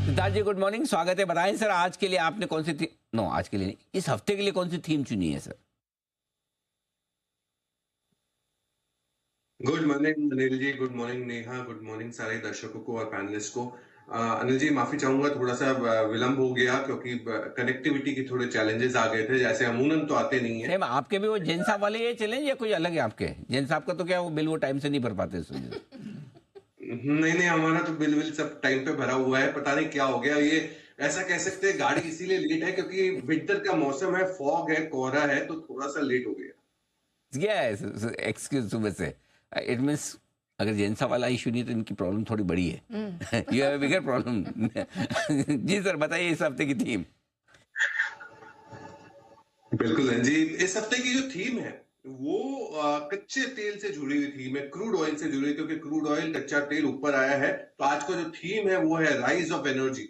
सिद्धार्थ जी, good morning, स्वागत है। बताएं सर, आज के लिए आपने कौन सी थी नो आज के लिए नहीं, इस हफ्ते के लिए कौन सी थीम चुनी है sir? Good morning Anil ji, good morning Neha, good morning सारे दर्शकों को और पैनलिस्ट को। अनिल जी, माफी चाहूंगा, थोड़ा सा विलंब हो गया क्योंकि कनेक्टिविटी की थोड़े चैलेंजेस आ गए थे, जैसे अमूनन तो आते नहीं है। सेम आपके भी वो जैन साहब वाले ये चैलेंज या कोई अलग है आपके? जैन साहब का तो क्या वो बिल वो टाइम से नहीं भर पाते इस वजह से? नहीं नहीं, हमारा तो बिल सब टाइम पे भरा हुआ है, पता नहीं क्या हो गया ये। ऐसा कह सकते हैं गाड़ी इसीलिए लेट है क्योंकि विंटर का मौसम है, फॉग है, कोहरा है, तो थोड़ा सा लेट हो गया। क्या है एक्सक्यूज सुबह से? इट मीन्स अगर जैन साहब वाला इशू नहीं तो इनकी प्रॉब्लम थोड़ी बड़ी है। You have bigger problem. जी सर, बताइए इस हफ्ते की थीम। बिल्कुल है जी। इस हफ्ते की जो थीम है वो कच्चे तेल से जुड़ी हुई थीम है, क्रूड ऑयल से जुड़ी, क्योंकि क्रूड ऑयल कच्चा तेल ऊपर आया है। तो आज का जो थीम है वो है rise of energy.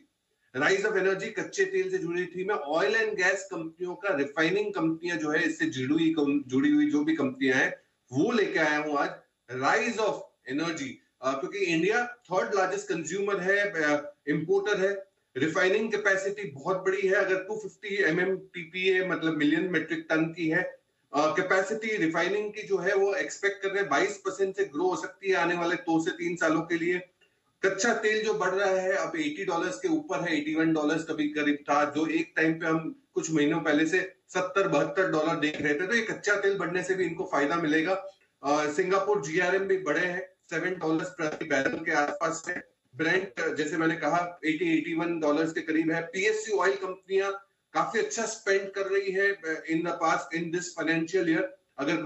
Rise of energy कच्चे तेल से जुड़ी थीम है। ऑयल एंड गैस कंपनियों का, रिफाइनिंग कंपनियां जो है इससे जुड़ी हुई जो भी कंपनियां हैं वो लेके आया हूं आज राइज ऑफ एनर्जी। क्योंकि इंडिया थर्ड लार्जेस्ट कंज्यूमर है, इंपोर्टर है। रिफाइनिंग कैपेसिटी बहुत बड़ी है, अगर 250 MMTPA मतलब मिलियन मेट्रिक टन की है कैपेसिटी रिफाइनिंग की, जो है वो एक्सपेक्ट कर रहे हैं 22% से ग्रो हो सकती है आने वाले 2 से 3 सालों के लिए। कच्चा तेल जो बढ़ रहा है अब $80 के ऊपर है, $81 कभी करीब था, जो एक टाइम पे हम कुछ महीनों पहले से $70-72 देख रहे थे। तो ये कच्चा तेल बढ़ने से भी इनको फायदा मिलेगा। सिंगापुर GRM भी बढ़े हैं, $7 प्रति बैरल के आसपास है। ब्रेंट जैसे मैंने कहा 80-81 के करीब है। PSU ऑयल कंपनियां काफी अच्छा स्पेंड कर रही है in the past in this financial year. अगर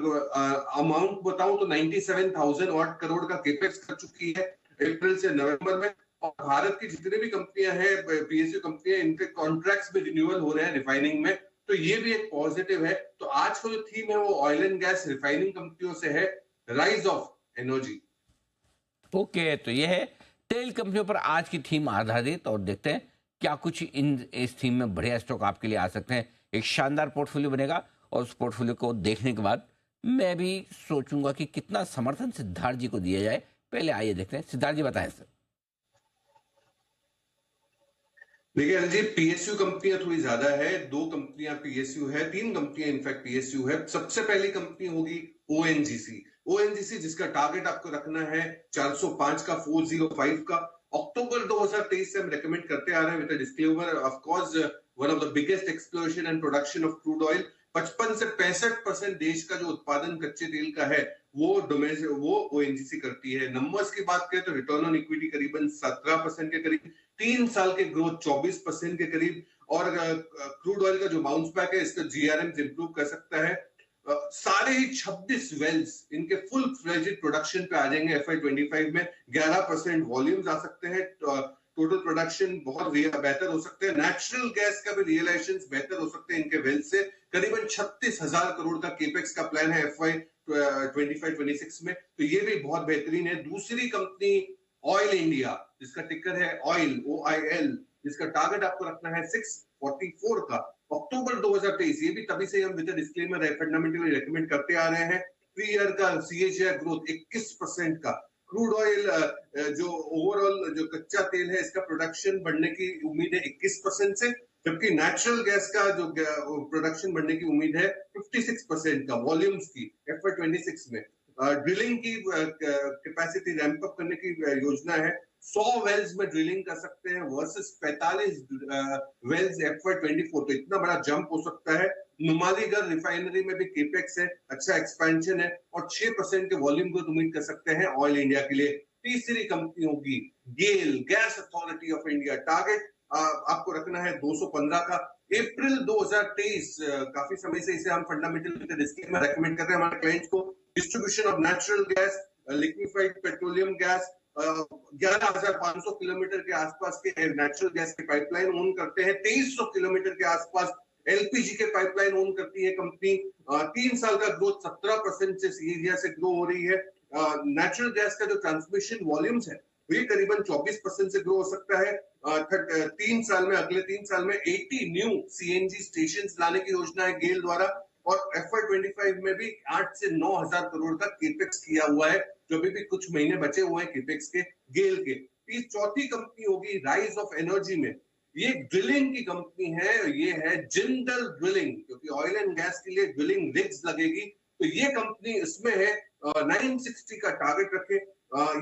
अमाउंट बताऊं तो 97,000 करोड़ का केपेक्स कर चुकी है अप्रैल से नवंबर में। और भारत की जितने भी कंपनियां हैं, PSU कंपनियां, इनके कॉन्ट्रैक्ट्स में रिन्यूअल हो रहे हैं रिफाइनिंग में। तो ये भी एक पॉजिटिव है। तो आज का जो थीम है वो ऑयल एंड गैस रिफाइनिंग कंपनियों से है, राइज ऑफ एनर्जी। ओके, तो ये है तेल कंपनियों पर आज की थीम आधारित, और देखते हैं क्या कुछ इस थीम में बढ़िया स्टॉक आपके लिए आ सकते हैं। एक शानदार पोर्टफोलियो बनेगा और उस पोर्टफोलियो को देखने के बाद मैं भी सोचूंगा कि कितना समर्थन सिद्धार्थ जी को दिया जाए। पहले आइए देखते हैं, सिद्धार्थ जी बताएं सर। देखिए अनिल जी, PSU कंपनियां थोड़ी ज्यादा है, 2 कंपनियां PSU है, 3 कंपनियां इनफैक्ट PSU है। सबसे पहली कंपनी होगी ONGC जिसका टारगेट आपको रखना है 405 का, 405 का। अक्टूबर 2023 से हम रेकमेंड करते आ रहे हैं with disclaimer, of course one of the biggest exploration and production of crude oil. 55 से 65% देश का जो उत्पादन कच्चे तेल का है वो ONGC करती है। नंबर्स की बात करें तो रिटर्न ऑन इक्विटी करीबन 17% के करीब, 3 साल के ग्रोथ 24% के करीब। और क्रूड ऑयल का जो बाउंस बैक है इसका GRM इंप्रूव कर सकता है। सारे ही 26 वेल्स इनके फुल फ्लेजेड प्रोडक्शन पे आ जाएंगे FY25 में। 11% वॉल्यूम्स आ सकते हैं, टोटल प्रोडक्शन बहुत बेहतर हो सकते हैं। नेचुरल गैस का भी रियलाइजेशन बेहतर हो सकते हैं इनके वेल्स से। करीबन 36,000 करोड़ का केपेक्स का प्लान है FY25-26 में, तो ये भी बहुत बेहतरीन है। दूसरी कंपनी ऑयल इंडिया, जिसका टिकर है ऑयल, OIL, जिसका टारगेट आपको रखना है 644 का, अक्टूबर 2023। ये भी तभी से हम विद डिस्क्लेमर फंडामेंटली रेकमेंड करते आ रहे हैं। 3 ईयर का CAGR ग्रोथ 21% का। क्रूड ऑयल जो ओवरऑल जो कच्चा तेल है इसका प्रोडक्शन बढ़ने की उम्मीद है 21% से, जबकि नेचुरल गैस का जो प्रोडक्शन बढ़ने की उम्मीद है 56% का वॉल्यूम्स की FY26 में। ड्रिलिंग की कैपेसिटी रैंप अप करने की योजना है। 100 वेल्स में ड्रिलिंग कर सकते हैं वर्सेस 45 वेल्स FY24। तो इतना बड़ा जंप हो सकता है। नुमालीगढ़ रिफाइनरी में भी केपेक्स है, अच्छा एक्सपेंशन है, और 6% के वॉल्यूम ग्रोथ उम्मीद कर सकते हैं ऑयल इंडिया के लिए। तीसरी कंपनी होगी GAIL, gas authority of India. Target आपको रखना है 215 का। अप्रैल 2023, काफी समय से इसे हम फंडामेंटल डिस्क्लेमर रेकमेंड कर रहे हैं हमारे क्लाइंट्स को। Distribution of natural gas, liquefied petroleum gas, 11,500 kilometre के आसपास के नेचुरल गैस की पाइपलाइन ओन करते हैं। 2300 किलोमीटर के आसपास LPG के पाइपलाइन ओन करती है कंपनी। 3 साल का ग्रोथ 17% से CAGR से ग्रो हो रही है। नेचुरल गैस का जो ट्रांसमिशन वॉल्यूम्स है ये करीबन 24% से ग्रो हो सकता है। 3 साल में, अगले 3 साल में 80 न्यू CNG स्टेशन लाने की योजना है गेल द्वारा। और FY25 में भी 8 से 9,000 करोड़ का केपेक्स किया हुआ है, जो अभी भी कुछ महीने बचे हुए हैं केपेक्स के गेल के। चौथी कंपनी होगी राइज ऑफ एनर्जी में, ये ड्रिलिंग की कंपनी है, ये है जिंदल ड्रिलिंग, क्योंकि ऑयल एंड गैस के लिए ड्रिलिंग रिग्स लगेगी, तो ये कंपनी इसमें है। 960 का टारगेट रखे,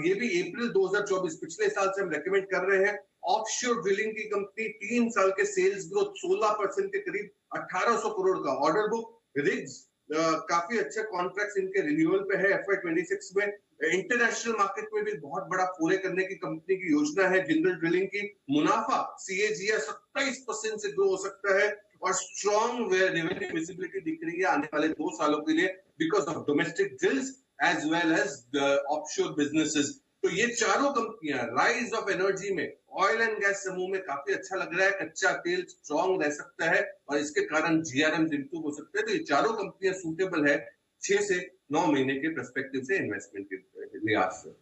ये भी अप्रैल 2024 पिछले साल से हम रेकमेंड कर रहे हैं। ऑफशोर ड्रिलिंग की कंपनी 3 साल के सेल्स ग्रोथ 16% के करीब, 1800 करोड़ का ऑर्डर बुक, रिग्स काफी अच्छे कॉन्ट्रैक्ट्स इनके रिन्यूअल पे है FY26 में। इंटरनेशनल मार्केट में भी बहुत बड़ा फोरे करने की कंपनी की योजना है जिंदल ड्रिलिंग की। मुनाफा CAGR 27% से ग्रो हो सकता है और स्ट्रॉन्ग रेवेन्यू विजिबिलिटी दिख रही है आने वाले 2 सालों के लिए because of domestic drills as well as offshore businesses. तो ये चारों कंपनियां राइज ऑफ एनर्जी में, ऑयल एंड गैस समूह में काफी अच्छा लग रहा है, कच्चा तेल स्ट्रॉन्ग रह सकता है और इसके कारण GRM इंप्रूव हो सकते हैं। तो ये चारों कंपनियां सूटेबल है 6 से 9 महीने के पर्सपेक्टिव से इन्वेस्टमेंट के लिहाज से।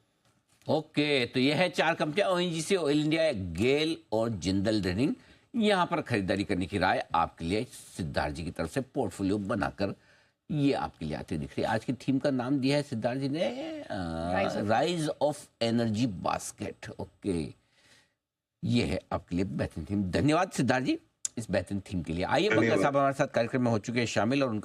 ओके, तो ये है 4 कंपनियां, ONGC, ऑयल इंडिया, गेल और जिंदल ड्रिलिंग। यहाँ पर खरीदारी करने की राय आपके लिए सिद्धार्थ जी की तरफ से पोर्टफोलियो बनाकर ये आपके लिए आती दिख रही है। आज की थीम का नाम दिया है सिद्धार्थ जी ने rise of energy basket. Okay, ये है आपके लिए बेहतरीन थीम। धन्यवाद सिद्धार्थ जी इस बेहतरीन थीम के लिए। आइए बंगा साहब हमारे साथ कार्यक्रम में हो चुके हैं शामिल और उनका